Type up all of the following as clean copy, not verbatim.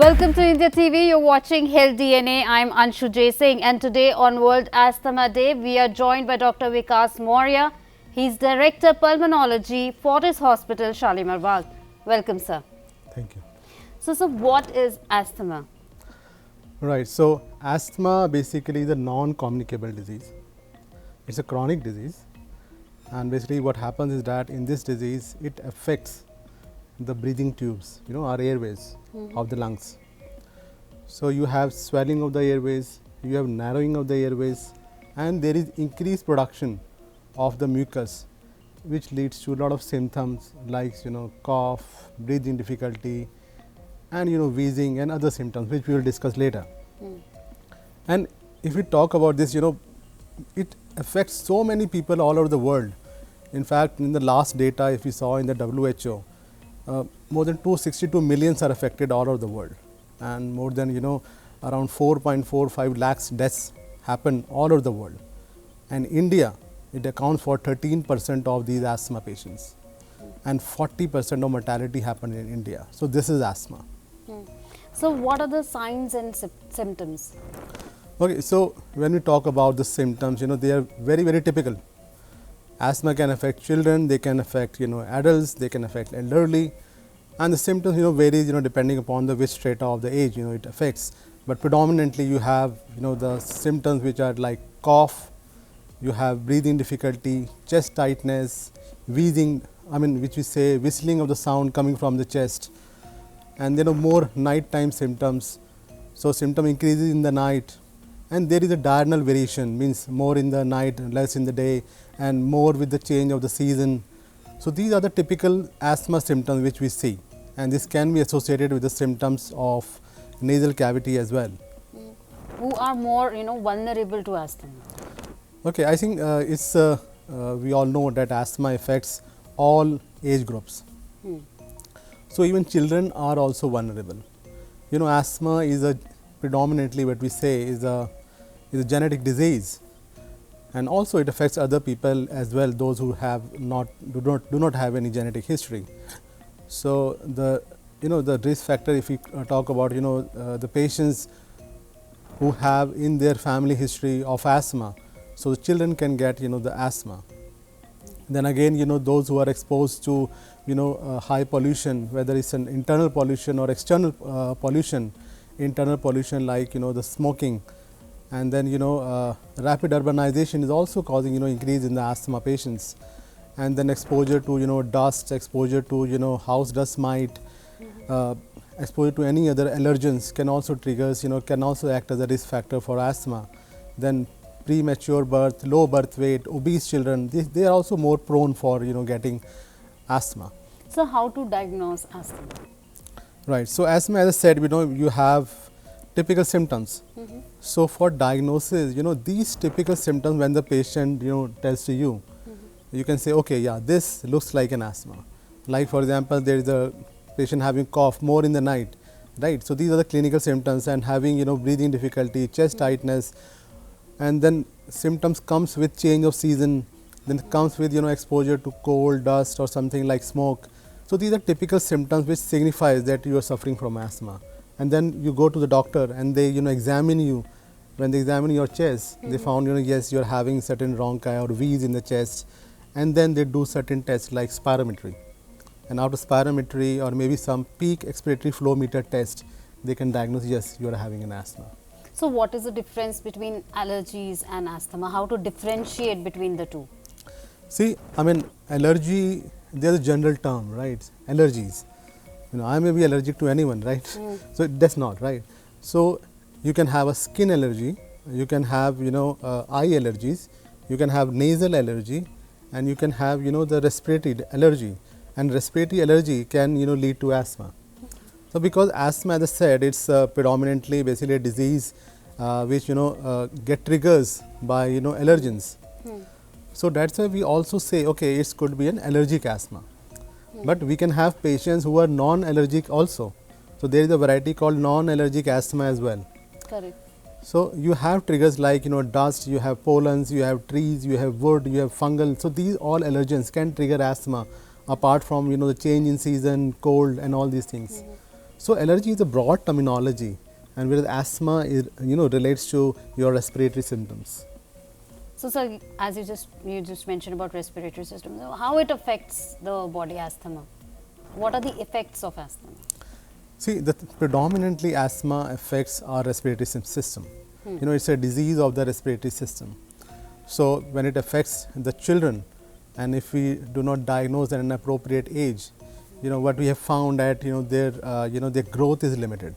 Welcome to India TV. You're watching Health DNA. I'm Anshu Jaising, and today on World Asthma Day, we are joined by Dr. Vikas Maurya. He's Director Pulmonology, Fortis Hospital, Shalimar Bagh. Welcome, sir. Thank you. So what is asthma? Right. So, asthma basically is a non-communicable disease. It's a chronic disease, and basically what happens is that in this disease, it affects the breathing tubes, our airways of the lungs. So, you have swelling of the airways, you have narrowing of the airways, and there is increased production of the mucus, which leads to a lot of symptoms like cough, breathing difficulty, and wheezing and other symptoms, which we will discuss later. And if we talk about this, it affects so many people all over the world. In fact, in the last data, if we saw in the WHO, more than 262 millions are affected all over the world, and more than around 4.45 lakhs deaths happen all over the world. And India, it accounts for 13% of these asthma patients, and 40% of mortality happen in India. So this is asthma. So what are the signs and symptoms? Okay, so when we talk about the symptoms, they are very, very typical. Asthma can affect children, they can affect adults, they can affect elderly, and the symptoms varies depending upon the which strata of the age it affects. But predominantly you have the symptoms which are like cough, you have breathing difficulty, chest tightness, wheezing, which we say whistling of the sound coming from the chest, and more nighttime symptoms. So symptom increases in the night, and there is a diurnal variation, means more in the night, less in the day, and more with the change of the season. So these are the typical asthma symptoms which we see, and this can be associated with the symptoms of nasal cavity as well. Who are more vulnerable to asthma? Okay, I think it's we all know that asthma affects all age groups. So even children are also vulnerable. Asthma is a predominantly what we say is a genetic disease, and also it affects other people as well, those who have do not have any genetic history. So the the risk factor, if we talk about the patients who have in their family history of asthma, so the children can get the asthma. Then again those who are exposed to high pollution, whether it's an internal pollution or external pollution. Internal pollution like the smoking, and then rapid urbanization is also causing increase in the asthma patients, and then exposure to dust, exposure to house dust mite, exposure to any other allergens can also triggers can also act as a risk factor for asthma. Then premature birth, low birth weight, obese children, they are also more prone for getting asthma. So how to diagnose asthma? Right. So asthma, as I said, you have typical symptoms. So for diagnosis, these typical symptoms, when the patient tells to you, you can say, okay, yeah, this looks like an asthma. Like for example, there is a patient having cough more in the night, right? So these are the clinical symptoms, and having breathing difficulty, chest tightness, and then symptoms comes with change of season, then comes with exposure to cold, dust, or something like smoke. So these are typical symptoms which signifies that you are suffering from asthma. And then you go to the doctor and they examine you. When they examine your chest, they found yes, you are having certain bronchi or wheeze in the chest, and then they do certain tests like spirometry. And after spirometry or maybe some peak expiratory flow meter test, they can diagnose, yes, you are having an asthma. So what is the difference between allergies and asthma? How to differentiate between the two? See, allergy, there's a general term, right? Allergies. I may be allergic to anyone, right? So that's not right. So you can have a skin allergy, you can have eye allergies, you can have nasal allergy, and you can have the respiratory allergy. And respiratory allergy can lead to asthma. So because asthma, as I said, it's predominantly basically a disease which get triggers by allergens. So that's why we also say, okay, it could be an allergic asthma. But we can have patients who are non-allergic also. So there is a variety called non-allergic asthma as well. Correct. So you have triggers like dust, you have pollens, you have trees, you have wood, you have fungal. So these all allergens can trigger asthma, apart from the change in season, cold, and all these things. So allergy is a broad terminology, and whereas asthma is, relates to your respiratory symptoms. So, sir, as you just mentioned about respiratory system, so how it affects the body asthma? What are the effects of asthma? See, predominantly asthma affects our respiratory system. It's a disease of the respiratory system. So when it affects the children, and if we do not diagnose at an appropriate age, what we have found that their growth is limited.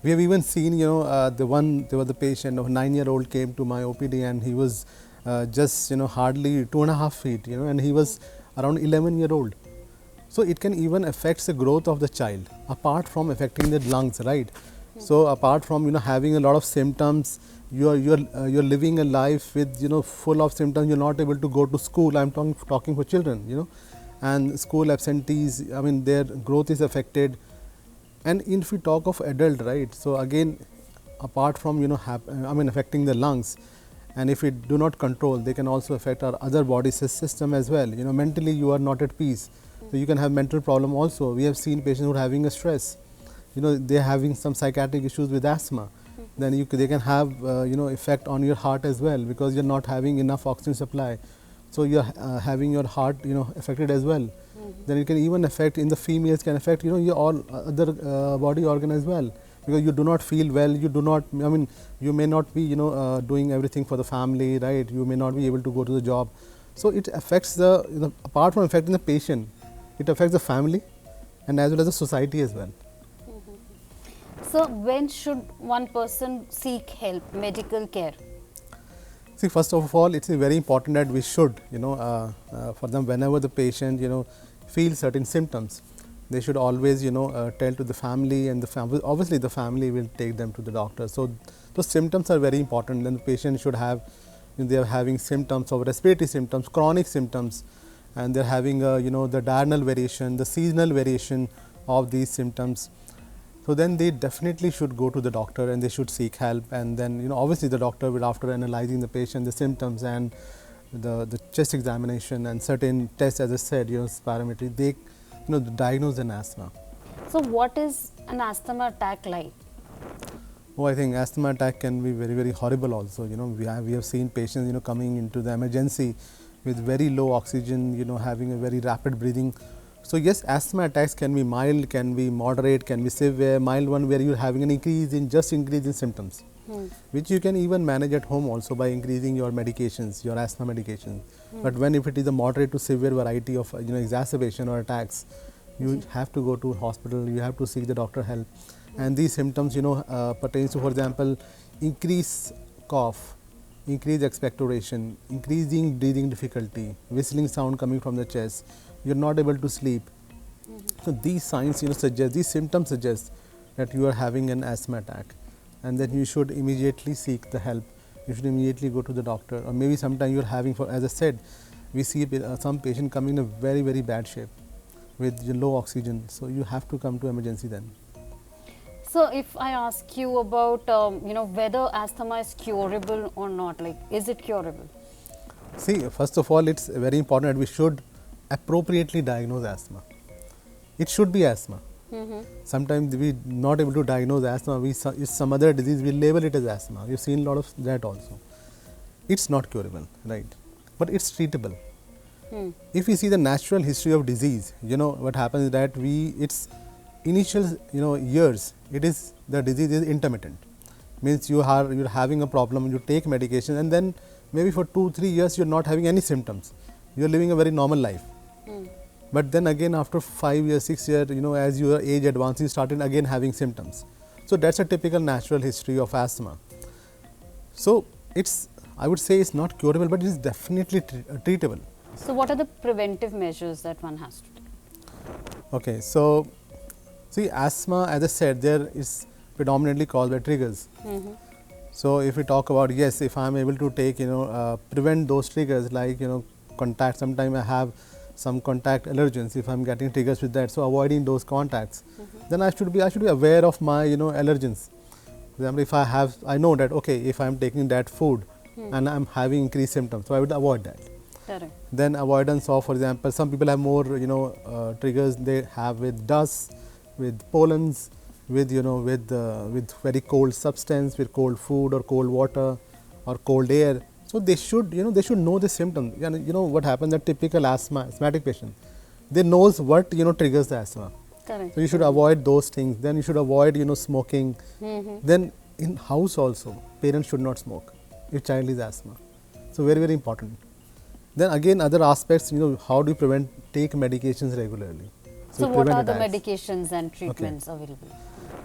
We have even seen, there was a patient of 9-year-old came to my OPD, and he was just hardly 2.5 feet, and he was around 11-year-old. So it can even affect the growth of the child, apart from affecting the lungs, right? So apart from having a lot of symptoms, you're living a life with full of symptoms. You're not able to go to school. I'm talking for children, and school absentees. I mean, their growth is affected. And if we talk of adult, right? So again, apart from affecting the lungs, and if we do not control, they can also affect our other body system as well. Mentally you are not at peace, so you can have mental problem also. We have seen patients who are having a stress. They are having some psychiatric issues with asthma. Then they can have effect on your heart as well, because you're not having enough oxygen supply. So you're having your heart affected as well. Then it can even affect, in the females, can affect your all other body organ as well, because you do not feel well. You do not, you may not be doing everything for the family, right? You may not be able to go to the job. So it affects the apart from affecting the patient, it affects the family and as well as the society as well. So when should one person seek help, medical care? See, first of all, it's very important that we should, for them, whenever the patient, feels certain symptoms, they should always, tell to the family, and the family, obviously the family will take them to the doctor. So those symptoms are very important. Then the patient should have, they are having symptoms of respiratory symptoms, chronic symptoms, and they're having, the diurnal variation, the seasonal variation of these symptoms. So then they definitely should go to the doctor, and they should seek help. And then obviously the doctor will, after analyzing the patient, the symptoms and the chest examination and certain tests, as I said, spirometry, they diagnose an asthma. So what is an asthma attack like? Oh, I think asthma attack can be very, very horrible also. We have seen patients coming into the emergency with very low oxygen, having a very rapid breathing. So yes, asthma attacks can be mild, can be moderate, can be severe. Mild one where you are having an increase in symptoms, which you can even manage at home also by increasing your medications, your asthma medications. But when if it is a moderate to severe variety of exacerbation or attacks, you have to go to hospital. You have to seek the doctor help. And these symptoms pertains to, for example, increased cough, increased expectoration, increasing breathing difficulty, whistling sound coming from the chest. You're not able to sleep. So these signs suggest, these symptoms suggest that you are having an asthma attack, and then you should immediately seek the help. You should immediately go to the doctor, or maybe sometime you're having, as I said, we see some patient coming in a very, very bad shape with low oxygen. So you have to come to emergency then. So if I ask you about whether asthma is curable or not, like is it curable? See, first of all, it's very important that we should appropriately diagnose asthma. It should be asthma. Sometimes we not able to diagnose asthma, it's some other disease, we label it as asthma. We've seen a lot of that also. It's not curable, right? But it's treatable. If we see the natural history of disease, what happens is that its initial years, the disease is intermittent. Means you're having a problem, you take medication, and then maybe for 2-3 years you're not having any symptoms. You're living a very normal life. But then again, after 5 years, 6 years, as your age advances, you started again having symptoms. So that's a typical natural history of asthma. So I would say it's not curable, but it's definitely treatable. So what are the preventive measures that one has to take? Okay, so see, asthma, as I said, there is predominantly caused by triggers. So if we talk about, yes, if I'm able to take, prevent those triggers, like, contact, sometimes I have some contact allergens, if I'm getting triggers with that, so avoiding those contacts, then I should be aware of my, allergens. For example, if I know that, okay, if I'm taking that food and I'm having increased symptoms, so I would avoid that. Correct. Then avoidance of, for example, some people have more, triggers they have with dust, with pollens, with with very cold substance, with cold food or cold water or cold air. So they should they should know the symptoms. What happens, that typical asthmatic patient, they knows what triggers the asthma. Correct. So you should avoid those things. Then you should avoid smoking. Then in house also, parents should not smoke if child is asthma. So very, very important. Then again, other aspects, how do you take medications regularly? So you what prevent are the attacks. medications and treatments available?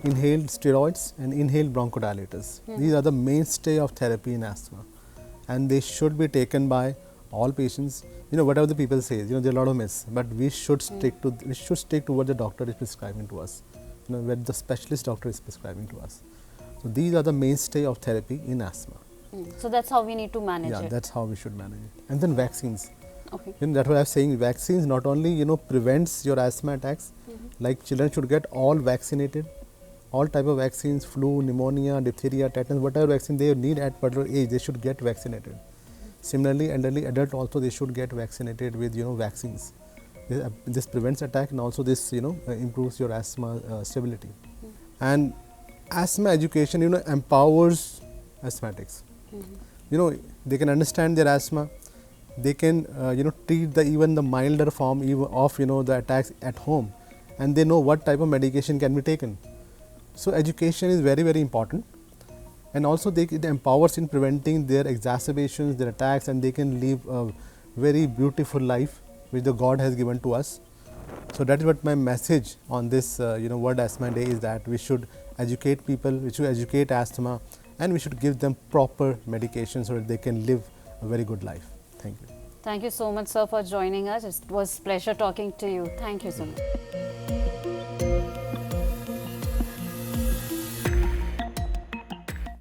Inhaled steroids and inhaled bronchodilators. These are the mainstay of therapy in asthma, and they should be taken by all patients. Whatever the people say, there are a lot of myths, but we should stick to what the doctor is prescribing to us. What the specialist doctor is prescribing to us. So these are the mainstay of therapy in asthma. So that's how we need to manage it. Yeah, that's how we should manage it. And then vaccines. Okay. That's what I was saying. Vaccines not only prevents your asthma attacks. Like children should get all vaccinated, all type of vaccines, flu, pneumonia, diphtheria, tetanus, whatever vaccine they need at particular age, they should get vaccinated. Similarly, elderly adult also, they should get vaccinated with vaccines. This prevents attack, and also this improves your asthma stability. And asthma education empowers asthmatics. They can understand their asthma. They can treat even the milder form of the attacks at home, and they know what type of medication can be taken. So education is very, very important, and also it empowers in preventing their exacerbations, their attacks, and they can live a very beautiful life which the God has given to us. So that is what my message on this World Asthma Day is, that we should educate people, we should educate asthma, and we should give them proper medication so that they can live a very good life. Thank you. Thank you so much, sir, for joining us. It was a pleasure talking to you. Thank you so much.